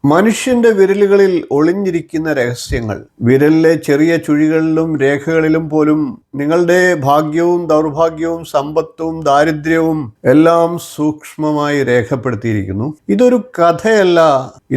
മനുഷ്യന്റെ വിരലുകളിൽ ഒളിഞ്ഞിരിക്കുന്ന രഹസ്യങ്ങൾ. വിരലിലെ ചെറിയ ചുഴികളിലും രേഖകളിലും പോലും നിങ്ങളുടെ ഭാഗ്യവും ദൗർഭാഗ്യവും സമ്പത്തും ദാരിദ്ര്യവും എല്ലാം സൂക്ഷ്മമായി രേഖപ്പെടുത്തിയിരിക്കുന്നു. ഇതൊരു കഥയല്ല,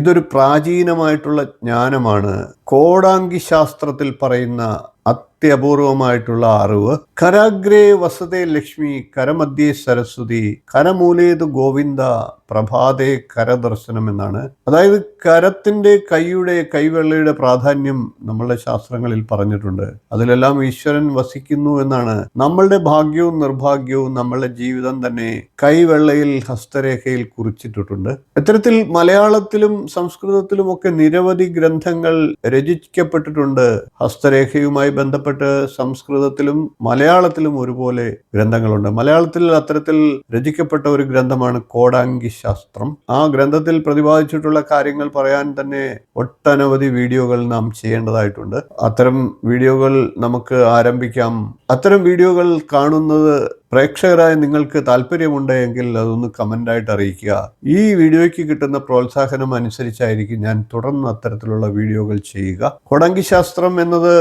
ഇതൊരു പ്രാചീനമായിട്ടുള്ള ജ്ഞാനമാണ്. കോടാങ്കി ശാസ്ത്രത്തിൽ പറയുന്ന അത്യപൂർവമായിട്ടുള്ള അറിവ്. കരാഗ്രേ വസതേ ലക്ഷ്മി, കരമധ്യേ സരസ്വതി, കരമൂലേതു ഗോവിന്ദ, പ്രഭാതേ കരദർശനം എന്നാണ്. അതായത് കരത്തിന്റെ കൈവെള്ളയുടെ പ്രാധാന്യം നമ്മളുടെ ശാസ്ത്രങ്ങളിൽ പറഞ്ഞിട്ടുണ്ട്. അതിലെല്ലാം ഈശ്വരൻ വസിക്കുന്നു എന്നാണ്. നമ്മളുടെ ഭാഗ്യവും നിർഭാഗ്യവും നമ്മളുടെ ജീവിതം തന്നെ കൈവെള്ളയിൽ ഹസ്തരേഖയിൽ കുറിച്ചിട്ടിട്ടുണ്ട്. ഇത്തരത്തിൽ മലയാളത്തിലും സംസ്കൃതത്തിലും ഒക്കെ നിരവധി ഗ്രന്ഥങ്ങൾ രചിക്കപ്പെട്ടിട്ടുണ്ട്. ഹസ്തരേഖയുമായി ബന്ധപ്പെട്ട് സംസ്കൃതത്തിലും മലയാളത്തിലും ഒരുപോലെ ഗ്രന്ഥങ്ങളുണ്ട്. മലയാളത്തിൽ അത്തരത്തിൽ രചിക്കപ്പെട്ട ഒരു ഗ്രന്ഥമാണ് കോടാങ്കി ശാസ്ത്രം. ആ ഗ്രന്ഥത്തിൽ പ്രതിപാദിച്ചിട്ടുള്ള കാര്യങ്ങൾ പറയാൻ തന്നെ ഒട്ടനവധി വീഡിയോകൾ നാം ചെയ്യേണ്ടതായിട്ടുണ്ട്. അത്തരം വീഡിയോകൾ നമുക്ക് ആരംഭിക്കാം. അത്തരം വീഡിയോകൾ കാണുന്നത് പ്രേക്ഷകരായ നിങ്ങൾക്ക് താല്പര്യമുണ്ടെങ്കിൽ അതൊന്ന് കമൻ്റായിട്ട് അറിയിക്കുക. ഈ വീഡിയോയ്ക്ക് കിട്ടുന്ന പ്രോത്സാഹനം അനുസരിച്ചായിരിക്കും ഞാൻ തുടർന്ന് അത്തരത്തിലുള്ള വീഡിയോകൾ ചെയ്യുക. കോടാങ്കി ശാസ്ത്രം എന്നത്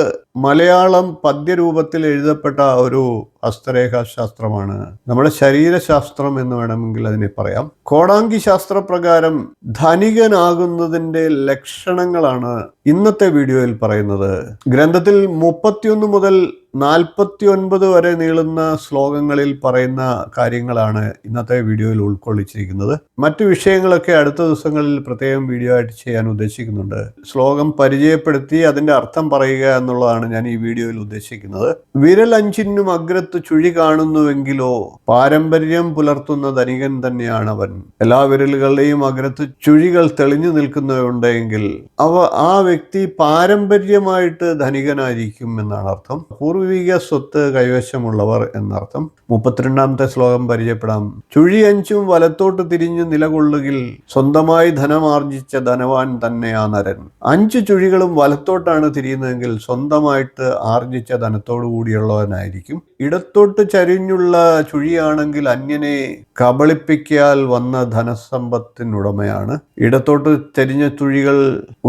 മലയാളം പദ്യരൂപത്തിൽ എഴുതപ്പെട്ട ഒരു ഹസ്തരേഖാ ശാസ്ത്രമാണ്. നമ്മുടെ ശരീരശാസ്ത്രം എന്ന് വേണമെങ്കിൽ അതിനെ പറയാം. കോടാങ്കി ശാസ്ത്രപ്രകാരം ധനികനാകുന്നതിൻ്റെ ലക്ഷണങ്ങളാണ് ഇന്നത്തെ വീഡിയോയിൽ പറയുന്നത്. ഗ്രന്ഥത്തിൽ 31 മുതൽ 49 വരെ നീളുന്ന ശ്ലോകങ്ങളിൽ പറയുന്ന കാര്യങ്ങളാണ് ഇന്നത്തെ വീഡിയോയിൽ ഉൾക്കൊള്ളിച്ചിരിക്കുന്നത്. മറ്റു വിഷയങ്ങളൊക്കെ അടുത്ത ദിവസങ്ങളിൽ പ്രത്യേകം വീഡിയോ ആയിട്ട് ചെയ്യാൻ ഉദ്ദേശിക്കുന്നുണ്ട്. ശ്ലോകം പരിചയപ്പെടുത്തി അതിന്റെ അർത്ഥം പറയുക എന്നുള്ളതാണ് ഞാൻ ഈ വീഡിയോയിൽ ഉദ്ദേശിക്കുന്നത്. വിരൽ 5നും അഗ്രത്ത് ചുഴി കാണുന്നുവെങ്കിലോ പാരമ്പര്യം പുലർത്തുന്ന ധനികൻ തന്നെയാണ് അവൻ. എല്ലാ വിരലുകളുടെയും അഗ്രത്ത് ചുഴികൾ തെളിഞ്ഞു നിൽക്കുന്നവയുണ്ടെങ്കിൽ ആ വ്യക്തി പാരമ്പര്യമായിട്ട് ധനികനായിരിക്കും എന്നാണ് അർത്ഥം. പൂർവിക സ്വത്ത് കൈവശമുള്ളവർ എന്നർത്ഥം. 32ാമത്തെ ശ്ലോകം പരിചയപ്പെടാം. ചുഴി 5ഉം വലത്തോട്ട് തിരിഞ്ഞു നിലകൊള്ളുകിൽ സ്വന്തമായി ധനമാർജിച്ച ധനവാൻ തന്നെയാ നരൻ. 5 ചുഴികളും വലത്തോട്ടാണ് തിരിയുന്നതെങ്കിൽ സ്വന്തമായിട്ട് ആർജിച്ച ധനത്തോടു കൂടിയുള്ളവനായിരിക്കും. ഇടത്തോട്ട് ചരിഞ്ഞുള്ള ചുഴിയാണെങ്കിൽ അന്യനെ കബളിപ്പിക്കാൽ വന്ന ധനസമ്പത്തിനുടമയാണ്. ഇടത്തോട്ട് ചരിഞ്ഞ ചുഴികൾ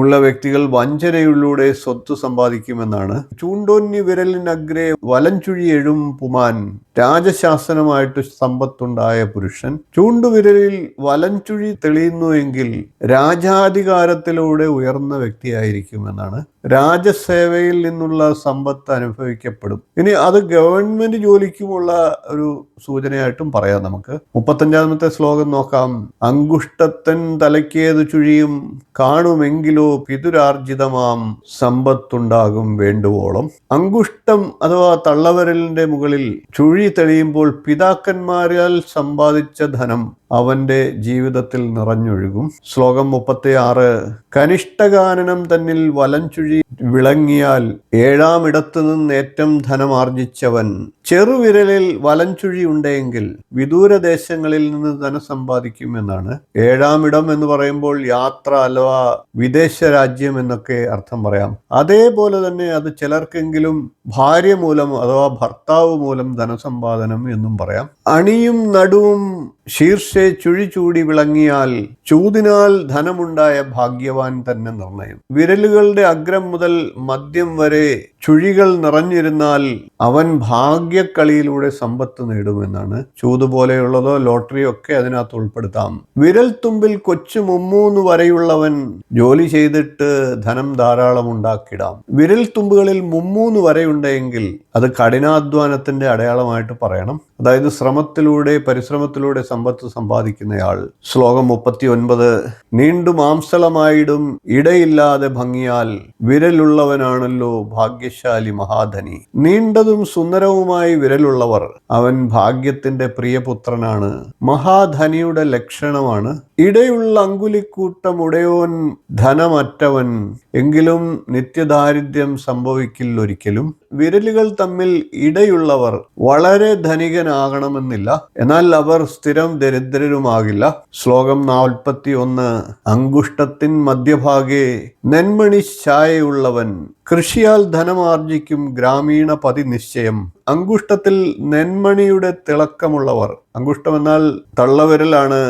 ഉള്ള വ്യക്തികൾ വഞ്ചനയിലൂടെ സ്വത്ത് സമ്പാദിക്കുമെന്നാണ്. ചൂണ്ടോന്നി വിരലിനഗ്രേ വലഞ്ചുഴി എഴും പുമാൻ, രാജശാസനമായിട്ട് സമ്പത്തുണ്ടായ പുരുഷൻ. ചൂണ്ടുവിരലിൽ വലഞ്ചുഴി തെളിയുന്നുവെങ്കിൽ രാജാധികാരത്തിലൂടെ ഉയർന്ന വ്യക്തിയായിരിക്കും എന്നാണ്. രാജസേവയിൽ നിന്നുള്ള സമ്പത്ത് അനുഭവിക്കപ്പെടും. ഇനി അത് ഗവൺമെന്റ് ജോലിക്കുമുള്ള ഒരു സൂചനയായിട്ടും പറയാം നമുക്ക്. 35ാമത്തെ ശ്ലോകം നോക്കാം. അങ്കുഷ്ടത്തൻ തലയ്ക്കേതു ചുഴിയും കാണുമെങ്കിലോ പിതുരാർജിതമാം സമ്പത്തുണ്ടാകും വേണ്ടുവോളം. അങ്കുഷ്ടം അഥവാ തള്ളവിരലിന്റെ മുകളിൽ ചുഴി തെളിയുമ്പോൾ പിതാക്കന്മാരാൽ സമ്പാദിച്ച ധനം അവന്റെ ജീവിതത്തിൽ നിറഞ്ഞൊഴുകും. ശ്ലോകം 36. കനിഷ്ഠകാനനം തന്നിൽ വലഞ്ചുഴി വിളങ്ങിയാൽ 7ാമിടത്തു നിന്നേറ്റം ധനമാർജിച്ചവൻ. ചെറുവിരലിൽ വലഞ്ചുഴി ഉണ്ടെങ്കിൽ വിദൂരദേശങ്ങളിൽ നിന്ന് ധനം സമ്പാദിക്കും എന്നാണ്. 7ാമിടം എന്ന് പറയുമ്പോൾ യാത്ര അഥവാ വിദേശ രാജ്യം എന്നൊക്കെ അർത്ഥം പറയാം. അതേപോലെ തന്നെ അത് ചിലർക്കെങ്കിലും ഭാര്യ മൂലം അഥവാ ഭർത്താവ് മൂലം ധനസമ്പാദനം എന്നും പറയാം. അണിയും നടുവും ശീർഷെ ചുഴി ചൂടി വിളങ്ങിയാൽ ചൂതിനാൽ ധനമുണ്ടായ ഭാഗ്യവാൻ തന്നെ നിർണയം. വിരലുകളുടെ അഗ്രം മുതൽ മദ്യം വരെ ചുഴികൾ നിറഞ്ഞിരുന്നാൽ അവൻ ഭാഗ്യക്കളിയിലൂടെ സമ്പത്ത് നേടുമെന്നാണ്. ചൂതുപോലെയുള്ളതോ ലോട്ടറിയോ ഒക്കെ അതിനകത്ത് ഉൾപ്പെടുത്താം. വിരൽ തുമ്പിൽ കൊച്ചു 3 വരെയുള്ളവൻ ജോലി ചെയ്തിട്ട് ധനം ധാരാളം ഉണ്ടാക്കിടാം. വിരൽ തുമ്പുകളിൽ 3 വരെയുണ്ടെങ്കിൽ അത് കഠിനാധ്വാനത്തിന്റെ അടയാളമായിട്ട് പറയണം. അതായത് പരിശ്രമത്തിലൂടെ സമ്പത്ത് സമ്പാദിക്കുന്നയാൾ. ശ്ലോകം 39. നീണ്ടു മാംസളമായിടും ഇടയില്ലാതെ ഭംഗിയാൽ വിരലുള്ളവനാണല്ലോ ഭാഗ്യശാലി മഹാധനി. നീണ്ടതും സുന്ദരവുമായി വിരലുള്ളവർ അവൻ ഭാഗ്യത്തിന്റെ പ്രിയപുത്രനാണ്, മഹാധനിയുടെ ലക്ഷണമാണ്. ഇടയുള്ള അങ്കുലിക്കൂട്ടമുടയോൻ ധനമറ്റവൻ, എങ്കിലും നിത്യദാരിദ്ര്യം സംഭവിക്കില്ലൊരിക്കലും. വിരലുകൾ തമ്മിൽ ഇടയുള്ളവർ വളരെ ധനികനാകണമെന്നില്ല, എന്നാൽ അവർ സ്ഥിരം ദരിദ്രരുമാകില്ല. ശ്ലോകം 41. അങ്കുഷ്ടത്തിൻ മധ്യഭാഗേ നെന്മണി ഛായയുള്ളവൻ കൃഷിയാൽ ധനമാർജിക്കും ഗ്രാമീണ പതി നിശ്ചയം. അങ്കുഷ്ടത്തിൽ നെന്മണിയുടെ തിളക്കമുള്ളവർ. അങ്കുഷ്ടം എന്നാൽ തള്ളവിരലാണ്.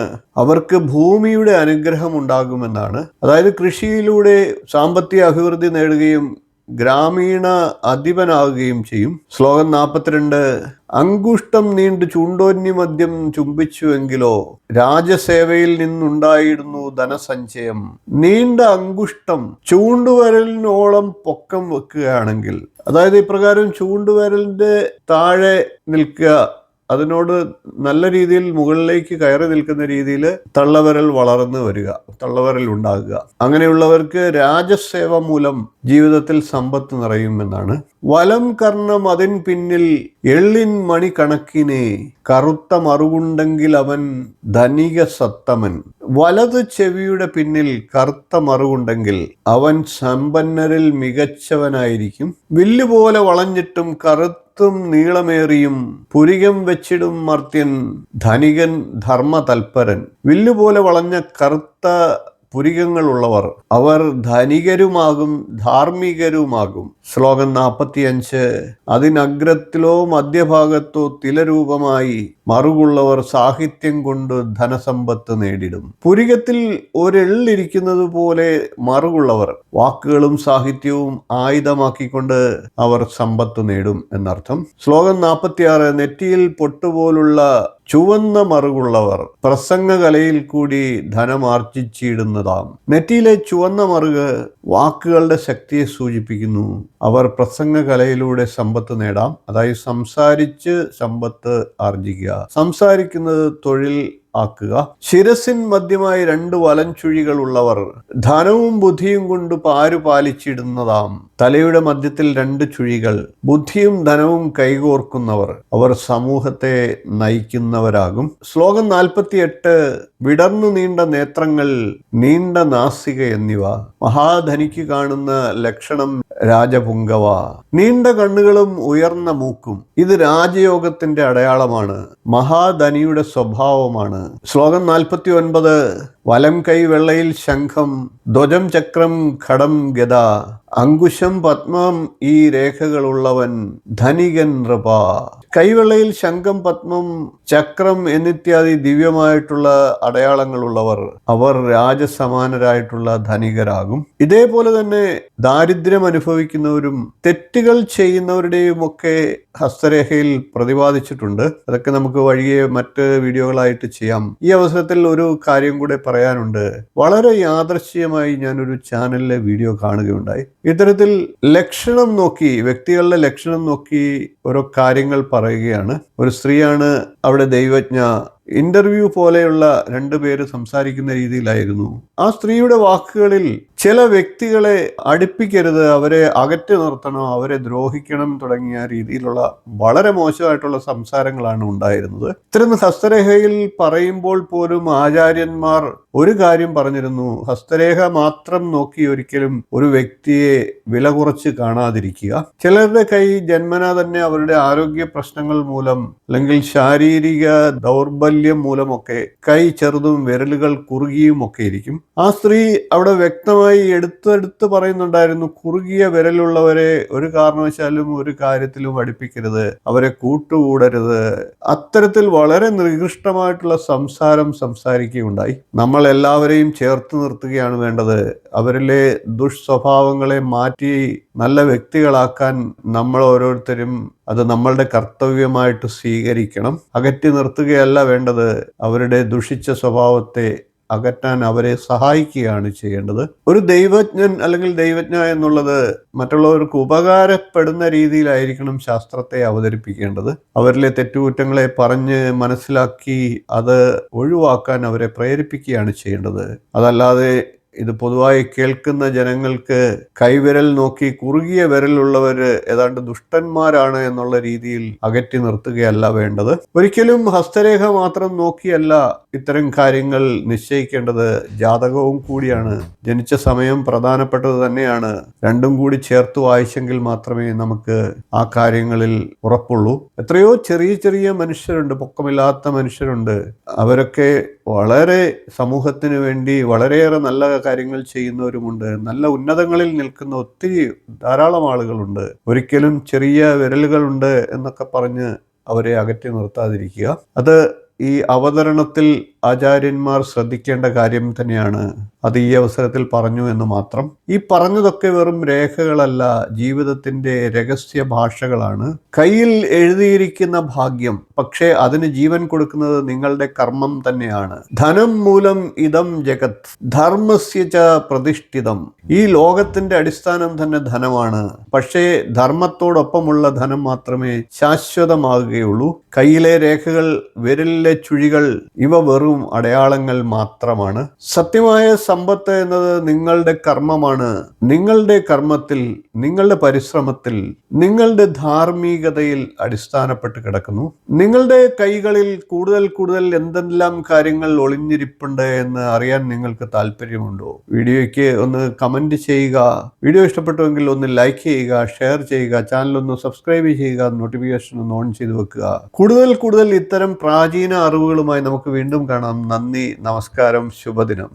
അവർക്ക് ഭൂമിയുടെ അനുഗ്രഹം ഉണ്ടാകുമെന്നാണ്. അതായത് കൃഷിയിലൂടെ സാമ്പത്തിക അഭിവൃദ്ധി നേടുകയും ഗ്രാമീണ അധിപനാകുകയും ചെയ്യും. ശ്ലോകം 42. അങ്കുഷ്ടം നീണ്ടു ചൂണ്ടോന്നി മദ്യം ചുംബിച്ചുവെങ്കിലോ രാജസേവയിൽ നിന്നുണ്ടായിരുന്നു ധനസഞ്ചയം. നീണ്ട അങ്കുഷ്ടം ചൂണ്ടുവരലിനോളം പൊക്കം വെക്കുകയാണെങ്കിൽ, അതായത് ഇപ്രകാരം ചൂണ്ടുവരലിന്റെ താഴെ നിൽക്കുക, അതിനോട് നല്ല രീതിയിൽ മുകളിലേക്ക് കയറി നിൽക്കുന്ന രീതിയിൽ തള്ളവിരൽ വളർന്നു വരിക, തള്ളവിരൽ ഉണ്ടാകുക. അങ്ങനെയുള്ളവർക്ക് രാജസേവ മൂലം ജീവിതത്തിൽ സമ്പത്ത് നിറയുമെന്നാണ്. വലം കർണം അതിൻ പിന്നിൽ എള്ളിൻ മണി കണക്കിനെ കറുത്ത മറുകുണ്ടെങ്കിൽ അവൻ ധനിക സത്തമൻ. വലത് ചെവിയുടെ പിന്നിൽ കറുത്ത മറുകുണ്ടെങ്കിൽ അവൻ സമ്പന്നരിൽ മികച്ചവനായിരിക്കും. വില്ലുപോലെ വളഞ്ഞിട്ടും കറുത്തും നീളമേറിയും പുരികം വെച്ചിടും മർത്യൻ ധനികൻ ധർമ്മ തൽപരൻ. വില്ലുപോലെ വളഞ്ഞ കറുത്ത പുരികങ്ങളുള്ളവർ അവർ ധനികരുമാകും ധാർമ്മികരുമാകും. ശ്ലോകം 45. അതിനഗ്രത്തിലോ മധ്യഭാഗത്തോ തിലരൂപമായി മറുകുള്ളവർ സാഹിത്യം കൊണ്ട് ധനസമ്പത്ത് നേടിടും. പുരികത്തിൽ ഒരെള്ളിരിക്കുന്നത് പോലെ മറുകുള്ളവർ വാക്കുകളും സാഹിത്യവും ആയുധമാക്കിക്കൊണ്ട് അവർ സമ്പത്ത് നേടും എന്നർത്ഥം. ശ്ലോകം 46. നെറ്റിയിൽ പൊട്ടുപോലുള്ള ചുവന്ന മറുകുള്ളവർ പ്രസംഗകലയിൽ കൂടി ധനമാർജിച്ചിടുന്നതാം. നെറ്റിയിലെ ചുവന്ന മറുക് വാക്കുകളുടെ ശക്തിയെ സൂചിപ്പിക്കുന്നു. അവർ പ്രസംഗകലയിലൂടെ സമ്പത്ത് നേടാം. അതായത് സംസാരിച്ച് സമ്പത്ത് ആർജിക്കുക, സംസാരിക്കുന്നത് തൊഴിൽ ആക്കുക. ശിരസിൻ മധ്യമായി 2 വലഞ്ചുഴികൾ ഉള്ളവർ ധനവും ബുദ്ധിയും കൊണ്ട് പാലിച്ചിടുന്നതാം. തലയുടെ മധ്യത്തിൽ 2 ചുഴികൾ, ബുദ്ധിയും ധനവും കൈകോർക്കുന്നവർ അവർ സമൂഹത്തെ നയിക്കുന്നവരാകും. ശ്ലോകം 48. വിടർന്നു നീണ്ട നേത്രങ്ങൾ, നീണ്ട നാസിക എന്നിവ മഹാധനിക്ക് കാണുന്ന ലക്ഷണം രാജപുങ്കവ. നീണ്ട കണ്ണുകളും ഉയർന്ന മൂക്കും ഇത് രാജയോഗത്തിന്റെ അടയാളമാണ്, മഹാധനിയുടെ സ്വഭാവമാണ്. ശ്ലോകം 49. വലം കൈ വെള്ളയിൽ ശംഖം, ധ്വജം ചക്രം ഖഡം ഗദ, അങ്കുശം പത്മം ഈ രേഖകളുള്ളവൻ ധനികൻ നൃപ. കൈവെള്ളയിൽ ശംഖം, പത്മം, ചക്രം എന്നിത്യാദി ദിവ്യമായിട്ടുള്ള അടയാളങ്ങളുള്ളവർ അവർ രാജസമാനരായിട്ടുള്ള ധനികരാകും. ഇതേപോലെ തന്നെ ദാരിദ്ര്യം അനുഭവിക്കുന്നവരും തെറ്റുകൾ ചെയ്യുന്നവരുടെയും ഒക്കെ ഹസ്തരേഖയിൽ പ്രതിപാദിച്ചിട്ടുണ്ട്. അതൊക്കെ നമുക്ക് വഴിയെ മറ്റ് വീഡിയോകളായിട്ട് ചെയ്യാം. ഈ അവസരത്തിൽ ഒരു കാര്യം കൂടെ പറയാനുണ്ട്. വളരെ യാദൃശ്ചികമായി ഞാനൊരു ചാനലിലെ വീഡിയോ കാണുകയുണ്ടായി. ഇത്തരത്തിൽ ലക്ഷണം നോക്കി, വ്യക്തികളുടെ ലക്ഷണം നോക്കി ഓരോ കാര്യങ്ങൾ പറയുകയാണ്. ഒരു സ്ത്രീയാണ് അവിടെ ദൈവജ്ഞ. ഇന്റർവ്യൂ പോലെയുള്ള 2 പേര് സംസാരിക്കുന്ന രീതിയിലായിരുന്നു. ആ സ്ത്രീയുടെ വാക്കുകളിൽ ചില വ്യക്തികളെ അടുപ്പിക്കരുത്, അവരെ അകറ്റി നിർത്തണം, അവരെ ദ്രോഹിക്കണം തുടങ്ങിയ രീതിയിലുള്ള വളരെ മോശമായിട്ടുള്ള സംസാരങ്ങളാണ് ഉണ്ടായിരുന്നത്. ഇത്തരം ഹസ്തരേഖയിൽ പറയുമ്പോൾ പോലും ആചാര്യന്മാർ ഒരു കാര്യം പറഞ്ഞിരുന്നു: ഹസ്തരേഖ മാത്രം നോക്കി ഒരിക്കലും ഒരു വ്യക്തിയെ വില കുറച്ച് കാണാതിരിക്കുക. ചിലരുടെ കൈ ജന്മനാ തന്നെ അവരുടെ ആരോഗ്യ പ്രശ്നങ്ങൾ മൂലം അല്ലെങ്കിൽ ശാരീരിക ദൗർബല്യം മൂലമൊക്കെ കൈ ചെറുതും വിരലുകൾ കുറുകിയും ഒക്കെ ഇരിക്കും. ആ സ്ത്രീ അവിടെ വ്യക്തമായി എടുത്തെടുത്ത് പറയുന്നുണ്ടായിരുന്നു, കുറുകിയ വിരലുള്ളവരെ ഒരു കാരണവശാലും ഒരു കാര്യത്തിലും അടുപ്പിക്കരുത്, അവരെ കൂട്ടുകൂടരുത്. അത്തരത്തിൽ വളരെ നികൃഷ്ടമായിട്ടുള്ള സംസാരിക്കുകയുണ്ടായി. നമ്മൾ എല്ലാവരെയും ചേർത്ത് നിർത്തുകയാണ് വേണ്ടത്. അവരിലെ ദുഷ്സ്വഭാവങ്ങളെ മാറ്റി നല്ല വ്യക്തികളാക്കാൻ നമ്മൾ ഓരോരുത്തരും അത് നമ്മളുടെ കർത്തവ്യമായിട്ട് സ്വീകരിക്കണം. അകറ്റി നിർത്തുകയല്ല വേണ്ടത്, അവരുടെ ദുഷിച്ച സ്വഭാവത്തെ അകറ്റാൻ അവരെ സഹായിക്കുകയാണ് ചെയ്യേണ്ടത്. ഒരു ദൈവജ്ഞൻ അല്ലെങ്കിൽ ദൈവജ്ഞ എന്നുള്ളത് മറ്റുള്ളവർക്ക് ഉപകാരപ്പെടുന്ന രീതിയിലായിരിക്കണം ശാസ്ത്രത്തെ അവതരിപ്പിക്കേണ്ടത്. അവരിലെ തെറ്റുകുറ്റങ്ങളെ പറഞ്ഞ് മനസ്സിലാക്കി അത് ഒഴിവാക്കാൻ അവരെ പ്രേരിപ്പിക്കുകയാണ് ചെയ്യേണ്ടത്. അതല്ലാതെ ഇത് പൊതുവായി കേൾക്കുന്ന ജനങ്ങൾക്ക് കൈവിരൽ നോക്കി കുറുകിയ വിരലുള്ളവർ ഏതാണ്ട് ദുഷ്ടന്മാരാണ് എന്നുള്ള രീതിയിൽ അകറ്റി നിർത്തുകയല്ല വേണ്ടത്. ഒരിക്കലും ഹസ്തരേഖ മാത്രം നോക്കിയല്ല ഇത്തരം കാര്യങ്ങൾ നിശ്ചയിക്കേണ്ടത്. ജാതകവും കൂടിയാണ്, ജനിച്ച സമയം പ്രധാനപ്പെട്ടത് തന്നെയാണ്. രണ്ടും കൂടി ചേർത്ത് വായിച്ചെങ്കിൽ മാത്രമേ നമുക്ക് ആ കാര്യങ്ങളിൽ ഉറപ്പുള്ളൂ. എത്രയോ ചെറിയ ചെറിയ മനുഷ്യരുണ്ട്, പൊക്കമില്ലാത്ത മനുഷ്യരുണ്ട്. അവരൊക്കെ വളരെ സമൂഹത്തിന് വേണ്ടി വളരെയേറെ നല്ല കാര്യങ്ങൾ ചെയ്യുന്നവരുമുണ്ട്. നല്ല ഉന്നതങ്ങളിൽ നിൽക്കുന്ന ഒത്തിരി ധാരാളം ആളുകളുണ്ട്. ഒരിക്കലും ചെറിയ വിരലുകളുണ്ട് എന്നൊക്കെ പറഞ്ഞ് അവരെ അകറ്റി നിർത്താതിരിക്കുക. അത് ഈ അവതരണത്തിൽ ആചാര്യന്മാർ ശ്രദ്ധിക്കേണ്ട കാര്യം തന്നെയാണ്. അത് ഈ അവസരത്തിൽ പറഞ്ഞു എന്ന് മാത്രം. ഈ പറഞ്ഞതൊക്കെ വെറും രേഖകളല്ല, ജീവിതത്തിൻ്റെ രഹസ്യ ഭാഷകളാണ്. കയ്യിൽ എഴുതിയിരിക്കുന്ന ഭാഗ്യം, പക്ഷേ അതിന് ജീവൻ കൊടുക്കുന്നത് നിങ്ങളുടെ കർമ്മം തന്നെയാണ്. ധനം മൂലം ഇദം ജഗത് ധർമ്മസ്യ ച പ്രതിഷ്ഠിതം. ഈ ലോകത്തിന്റെ അടിസ്ഥാനം തന്നെ ധനമാണ്. പക്ഷേ ധർമ്മത്തോടൊപ്പമുള്ള ധനം മാത്രമേ ശാശ്വതമാകുകയുള്ളൂ. കയ്യിലെ രേഖകൾ, വിരലിലെ ചുഴികൾ, ഇവ വെറും അടയാളങ്ങൾ മാത്രമാണ്. സത്യമായ സമ്പത്ത് എന്നത് നിങ്ങളുടെ കർമ്മമാണ്. നിങ്ങളുടെ കർമ്മത്തിൽ, നിങ്ങളുടെ പരിശ്രമത്തിൽ, നിങ്ങളുടെ ധാർമ്മികതയിൽ അടിസ്ഥാനപ്പെട്ട് കിടക്കുന്നു. നിങ്ങളുടെ കൈകളിൽ കൂടുതൽ എന്തെല്ലാം കാര്യങ്ങൾ ഒളിഞ്ഞിരിപ്പുണ്ട് എന്ന് അറിയാൻ നിങ്ങൾക്ക് താല്പര്യമുണ്ടോ? വീഡിയോയ്ക്ക് ഒന്ന് കമന്റ് ചെയ്യുക. വീഡിയോ ഇഷ്ടപ്പെട്ടുവെങ്കിൽ ഒന്ന് ലൈക്ക് ചെയ്യുക, ഷെയർ ചെയ്യുക, ചാനൽ ഒന്ന് സബ്സ്ക്രൈബ് ചെയ്യുക, നോട്ടിഫിക്കേഷൻ ഒന്ന് ഓൺ ചെയ്ത് വെക്കുക. കൂടുതൽ ഇത്തരം പ്രാചീന അറിവുകളുമായി നമുക്ക് വീണ്ടും കാണാം. നന്ദി, നമസ്കാരം, ശുഭദിനം.